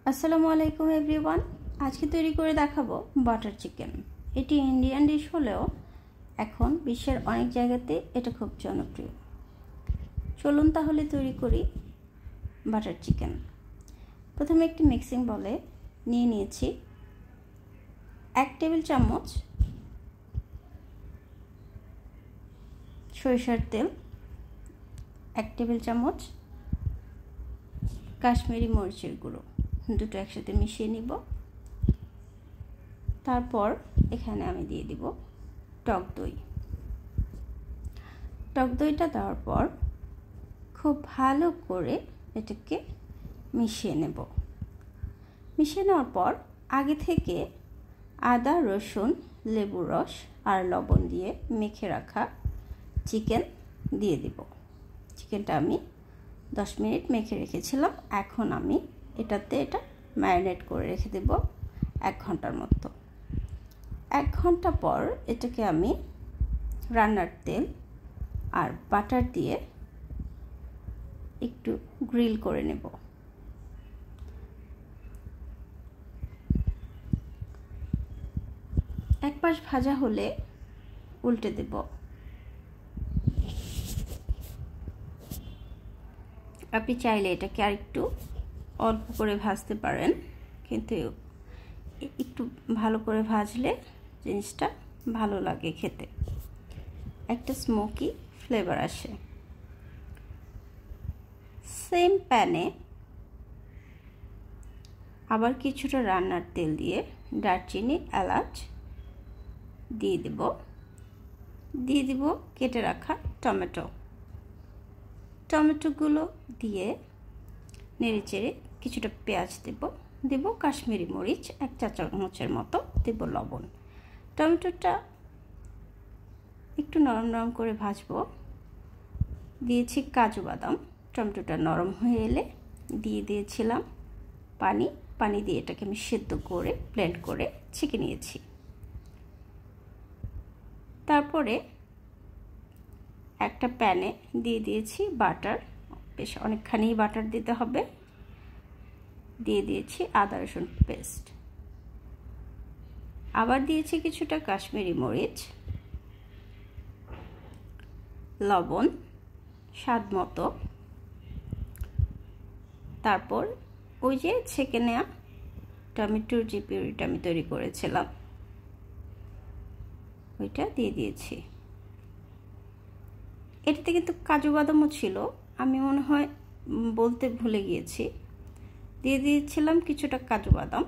আসসালামু আলাইকুম এভরিওয়ান। আজকে তৈরি করে দেখাবো বাটার চিকেন। এটি ইন্ডিয়ান ডিশ হলেও এখন বিশ্বের অনেক জায়গাতে এটা খুব জনপ্রিয়। চলুন তাহলে তৈরি করি বাটার চিকেন। প্রথমে একটি মিক্সিং বলে নিয়ে নিয়েছি 1 টেবিল চামচ সরিষার তেল, 1 টেবিল চামচ কাশ্মীরি মরিচের গুঁড়ো, দুটো একসাথে মিশিয়ে নিব। তারপর এখানে আমি দিয়ে দিব টক দই। টক দইটা দেওয়ার পর খুব ভালো করে এটাকে মিশিয়ে নেব। মিশিয়ে নেওয়ার পর আগে থেকে আদা, রসুন, লেবুর রস আর লবণ দিয়ে মেখে রাখা চিকেন দিয়ে দিব। চিকেনটা আমি 10 মিনিট মেখে রেখেছিলাম। এখন আমি এটা ম্যারিনেট করে রেখে দেব 1 ঘন্টার মতো। 1 ঘন্টা পর এটাকে আমি রান্নার তেল আর বাটার দিয়ে একটু গ্রিল করে নেব। এক পাশ ভাজা হলে উল্টে দেব। আপনি চাইলে এটাকে আর একটু অল্প করে ভাজতে পারেন, কিন্তু একটু ভালো করে ভাজলে জিনিসটা ভালো লাগে খেতে, একটা স্মোকি ফ্লেভার আসে। সেম প্যানে আবার কিছুটা রান্নার তেল দিয়ে দারচিনি, এলাচ দিয়ে দিব কেটে রাখা টমেটোগুলো দিয়ে নেড়েচেড়ে কিছুটা পেঁয়াজ দেব কাশ্মীরি মরিচ 1 চা চামচের মতো, দেব লবণ। টমেটোটা একটু নরম নরম করে ভাজবো। দিয়েছি কাজু বাদাম। টমেটোটা নরম হয়ে এলে দিয়ে দিয়েছিলাম পানি দিয়ে এটাকে আমি সেদ্ধ করে ব্লেন্ড করে ছেঁকে নিয়েছি। তারপরে একটা প্যানে দিয়ে দিয়েছি বাটার, বেশ অনেকখানি বাটার দিতে হবে। দিয়ে দিয়েছি আদা রসুন পেস্ট, আবার দিয়েছি কিছুটা কাশ্মীরি মরিচ, লবণ স্বাদ মতো। তারপর ওই যে ছেঁকে নেওয়া টমেটোর যে পিউরিটা আমি তৈরি করেছিলাম ওইটা দিয়ে দিয়েছি। এটাতে কিন্তু কাজু বাদামও ছিল, আমি মনে হয় বলতে ভুলে গিয়েছি। দিয়ে দিয়েছিলাম কিছুটা কাজু বাদাম।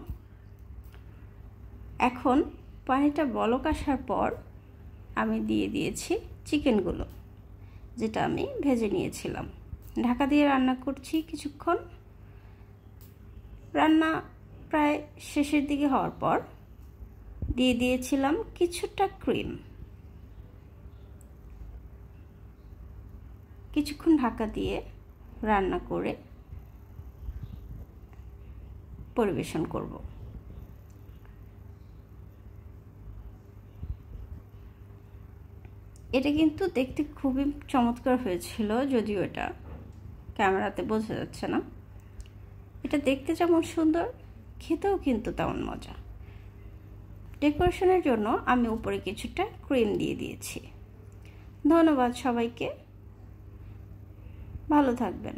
এখন পানিটা বলক আসার পর আমি দিয়ে দিয়েছি চিকেনগুলো, যেটা আমি ভেজে নিয়েছিলাম। ঢাকা দিয়ে রান্না করছি কিছুক্ষণ। রান্না প্রায় শেষের দিকে হওয়ার পর দিয়ে দিয়েছিলাম কিছুটা ক্রিম। কিছুক্ষণ ঢাকা দিয়ে রান্না করে পরিবেশন করব। এটা কিন্তু দেখতে খুবই চমৎকার হয়েছিল, যদিও এটা ক্যামেরাতে বোঝা যাচ্ছে না। এটা দেখতে যেমন সুন্দর, খেতেও কিন্তু তেমন মজা। ডেকোরেশনের জন্য আমি উপরে কিছুটা ক্রিম দিয়ে দিয়েছি। ধন্যবাদ সবাইকে, ভালো থাকবেন।